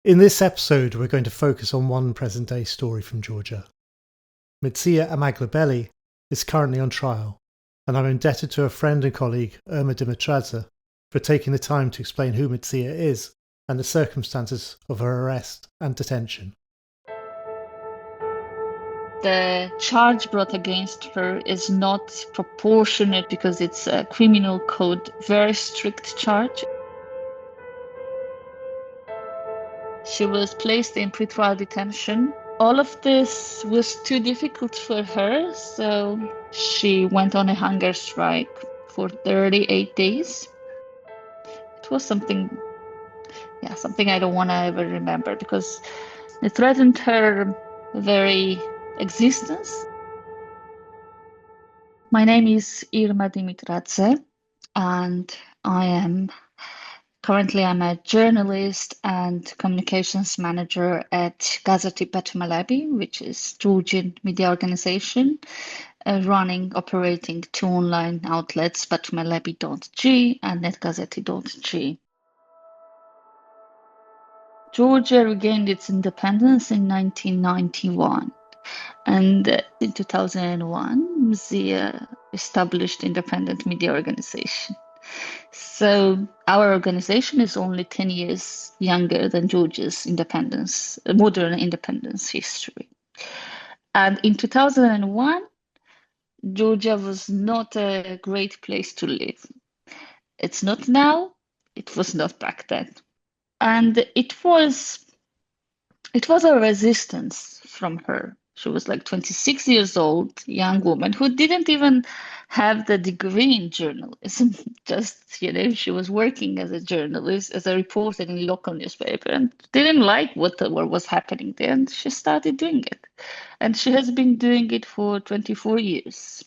In this episode, we're going to focus on one present-day story from Georgia. Mzia Amaglobeli is currently on trial, and I'm indebted to a friend and colleague, Irma Dimitradze, for taking the time to explain who Mzia is and the circumstances of her arrest and detention. The charge brought against her is not proportionate because it's a criminal code, very strict charge. She was placed in pretrial detention. All of this was too difficult for her, so she went on a hunger strike for 38 days. It was something I don't want to ever remember because it threatened her very existence. My name is Irma Dimitradze, and I'm a journalist and communications manager at Gazeti Batumelebi, which is Georgian media organization, operating two online outlets, Batumelebi.g and Netgazeti.g. Georgia regained its independence in 1991. And in 2001, Mzia established independent media organization. So our organization is only 10 years younger than Georgia's independence, modern independence history. And in 2001, Georgia was not a great place to live. It's not now, it was not back then. And it was a resistance from her. She was like 26 years old, young woman who didn't even have the degree in journalism. Just, she was working as a journalist, as a reporter in a local newspaper, and didn't like what was happening there. And she started doing it. And she has been doing it for 24 years.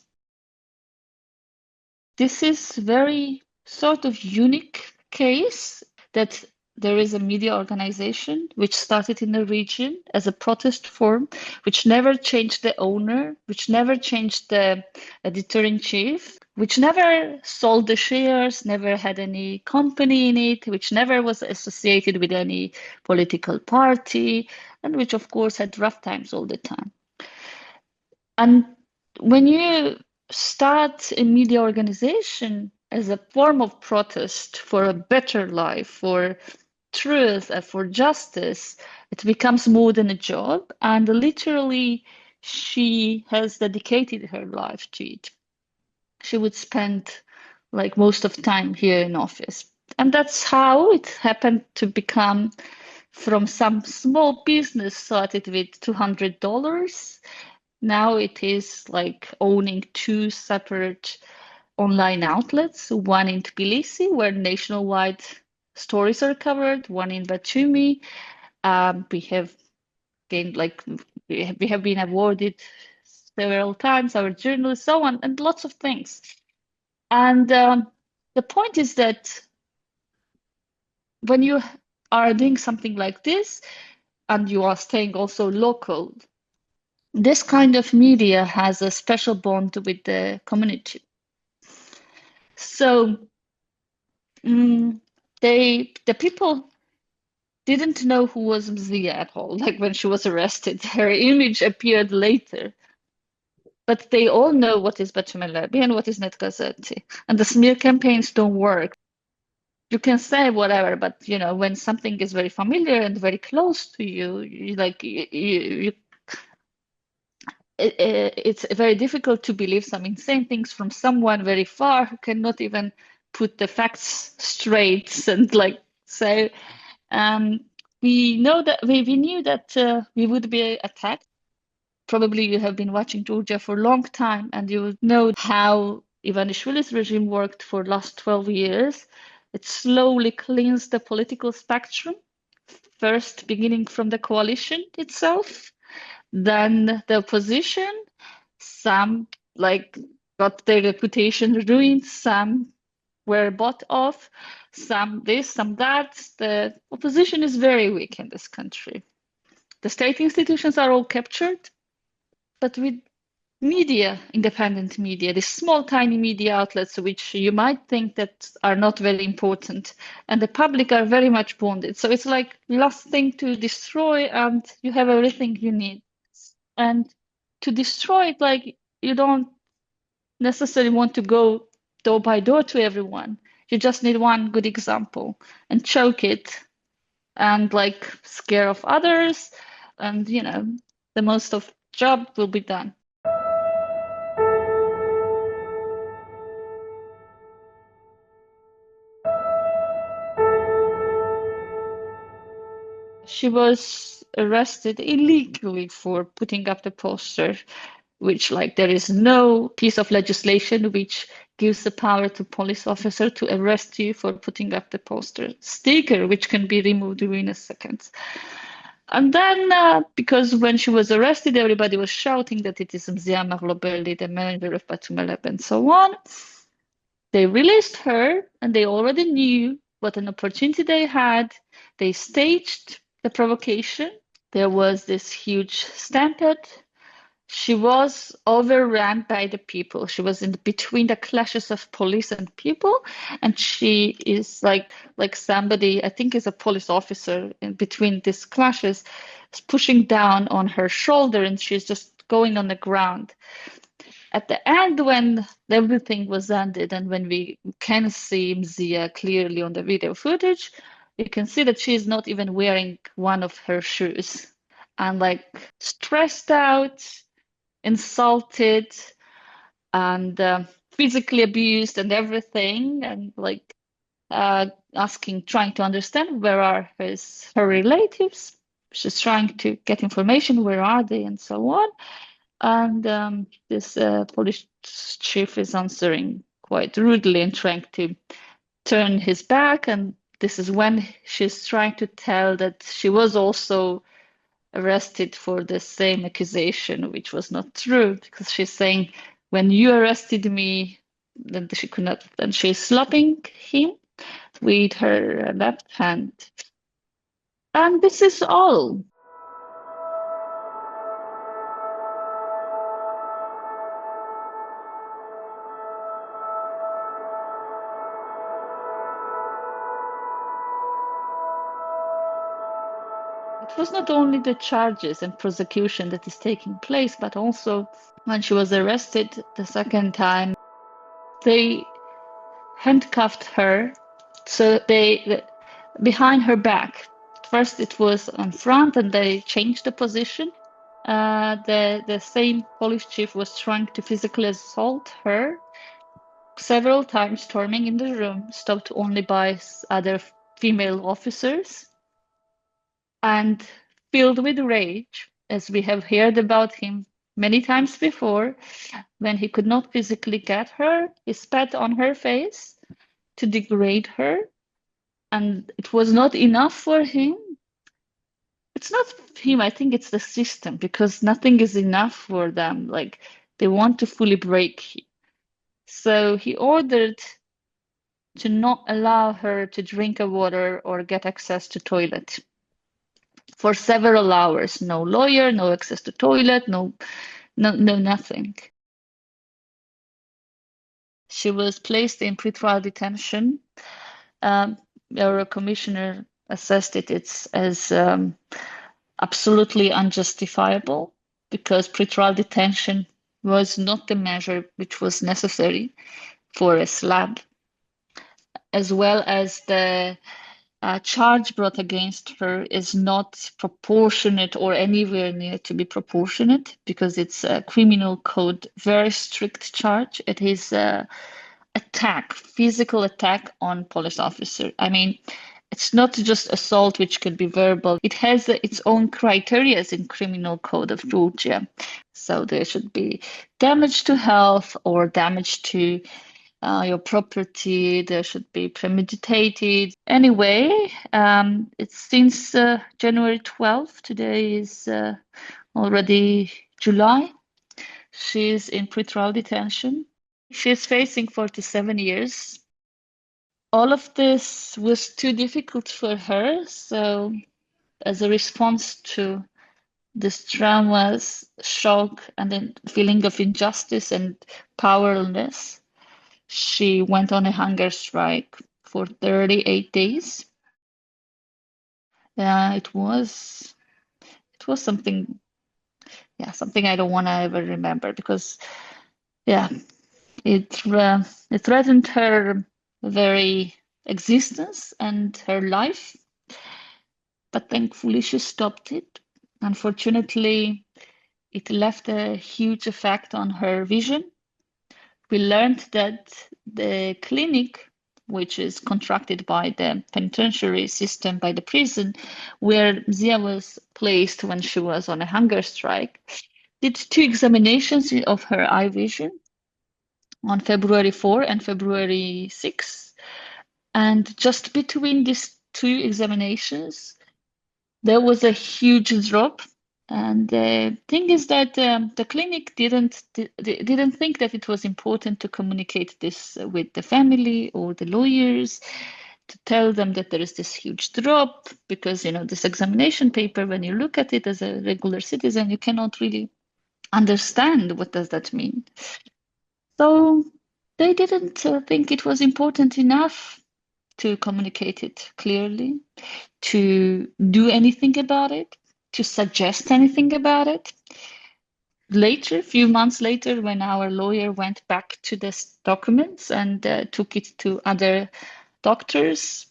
This is very sort of unique case that there is a media organization which started in the region as a protest form, which never changed the owner, which never changed the editor-in-chief, which never sold the shares, never had any company in it, which never was associated with any political party, and which, of course, had rough times all the time. And when you start a media organization as a form of protest for a better life, for truth, for justice, it becomes more than a job. And literally, she has dedicated her life to it. She would spend like most of the time here in office. And that's how it happened to become from some small business started with $200. Now it is like owning two separate online outlets, one in Tbilisi, where nationwide stories are covered, one in Batumi. We have gained we have been awarded several times, our journalists, so on, and lots of things. And the point is that when you are doing something like this and you are staying also local, this kind of media has a special bond with the community. So the people didn't know who was Mzia at all, like when she was arrested. Her image appeared later. But they all know what is Batumelebi and what is Netgazeti. And the smear campaigns don't work. You can say whatever, but when something is very familiar and very close to you, it's very difficult to believe some insane things from someone very far who cannot even put the facts straight and say. We know that we knew that we would be attacked. Probably you have been watching Georgia for a long time, and you know how Ivanishvili's regime worked for the last 12 years. It slowly cleansed the political spectrum, first beginning from the coalition itself, then the opposition. Some got their reputation ruined, some were bought off, some this, some that. The opposition is very weak in this country. The state institutions are all captured, but media, independent media, these small, tiny media outlets, which you might think that are not very important, and the public are very much bonded. So it's like last thing to destroy, and you have everything you need. And to destroy it, like you don't necessarily want to go door by door to everyone. You just need one good example and choke it and like scare off others, and the most of job will be done. She was arrested illegally for putting up the poster, which like there is no piece of legislation which gives the power to police officer to arrest you for putting up the poster sticker, which can be removed within a second. And then, because when she was arrested, everybody was shouting that it is Mzia Amaglobeli, the manager of Batumelebi, and so on. They released her, and they already knew what an opportunity they had. They staged the provocation. There was this huge stampede. She was overrun by the people. She was in between the clashes of police and people, and she is like somebody, I think is a police officer in between these clashes, is pushing down on her shoulder, and she's just going on the ground. At the end, when everything was ended, and when we can see Mzia clearly on the video footage, you can see that she is not even wearing one of her shoes, and like stressed out, insulted, and physically abused and everything, and like asking, trying to understand where are her relatives. She's trying to get information, where are they, and so on. And this police chief is answering quite rudely and trying to turn his back. And this is when she's trying to tell that she was also arrested for the same accusation, which was not true, because she's saying, when you arrested me, then she could not, and she's slapping him with her left hand. And this is all. It was not only the charges and prosecution that is taking place, but also when she was arrested the second time, they handcuffed her, so they behind her back. First it was on front, and they changed the position. The same police chief was trying to physically assault her several times, storming in the room, stopped only by other female officers. And filled with rage, as we have heard about him many times before, when he could not physically get her, he spat on her face to degrade her. And it was not enough for him. It's not him, I think it's the system, because nothing is enough for them. Like they want to fully break him. So he ordered to not allow her to drink a water or get access to toilet for several hours. No lawyer, no access to toilet, no, nothing. She was placed in pretrial detention. Our commissioner assessed it as absolutely unjustifiable, because pretrial detention was not the measure which was necessary for a slap, as well as the charge brought against her is not proportionate or anywhere near to be proportionate, because it's a criminal code, very strict charge. It is attack, physical attack on police officer. I mean, it's not just assault, which could be verbal. It has its own criteria in criminal code of Georgia. So there should be damage to health or damage to your property. There should be premeditated. Anyway, it's since January 12th. Today is already July. She's in pretrial detention. She's facing 47 years. All of this was too difficult for her. So as a response to this traumas, shock, and then feeling of injustice and powerlessness, she went on a hunger strike for 38 days. It was something, something I don't want to ever remember, because it threatened her very existence and her life. But thankfully, she stopped it. Unfortunately, it left a huge effect on her vision. We learned that the clinic, which is contracted by the penitentiary system, by the prison, where Mzia was placed when she was on a hunger strike, did 2 examinations of her eye vision on February 4 and February 6. And just between these 2 examinations, there was a huge drop. And the thing is that the clinic didn't think that it was important to communicate this with the family or the lawyers, to tell them that there is this huge drop, because this examination paper, when you look at it as a regular citizen, you cannot really understand what does that mean. So they didn't think it was important enough to communicate it clearly, to do anything about it, to suggest anything about it. Later, a few months later, when our lawyer went back to this documents and took it to other doctors,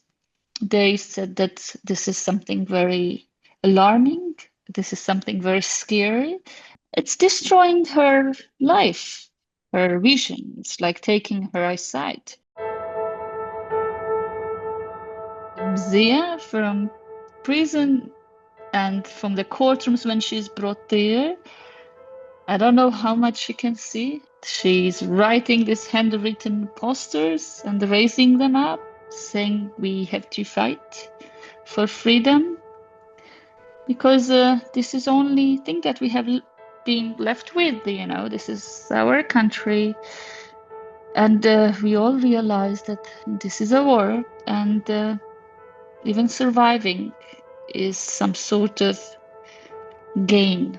they said that this is something very alarming. This is something very scary. It's destroying her life, her vision. It's like taking her eyesight. Mzia, from prison and from the courtrooms when she's brought there, I don't know how much she can see. She's writing these handwritten posters and raising them up, saying we have to fight for freedom, because this is the only thing that we have been left with. This is our country, and we all realize that this is a war, and even surviving is some sort of gain.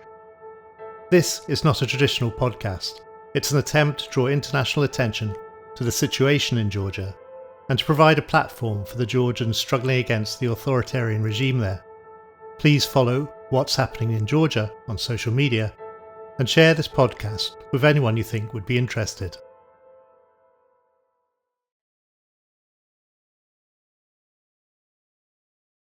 This is not a traditional podcast. It's an attempt to draw international attention to the situation in Georgia and to provide a platform for the Georgians struggling against the authoritarian regime there. Please follow What's Happening in Georgia on social media and share this podcast with anyone you think would be interested.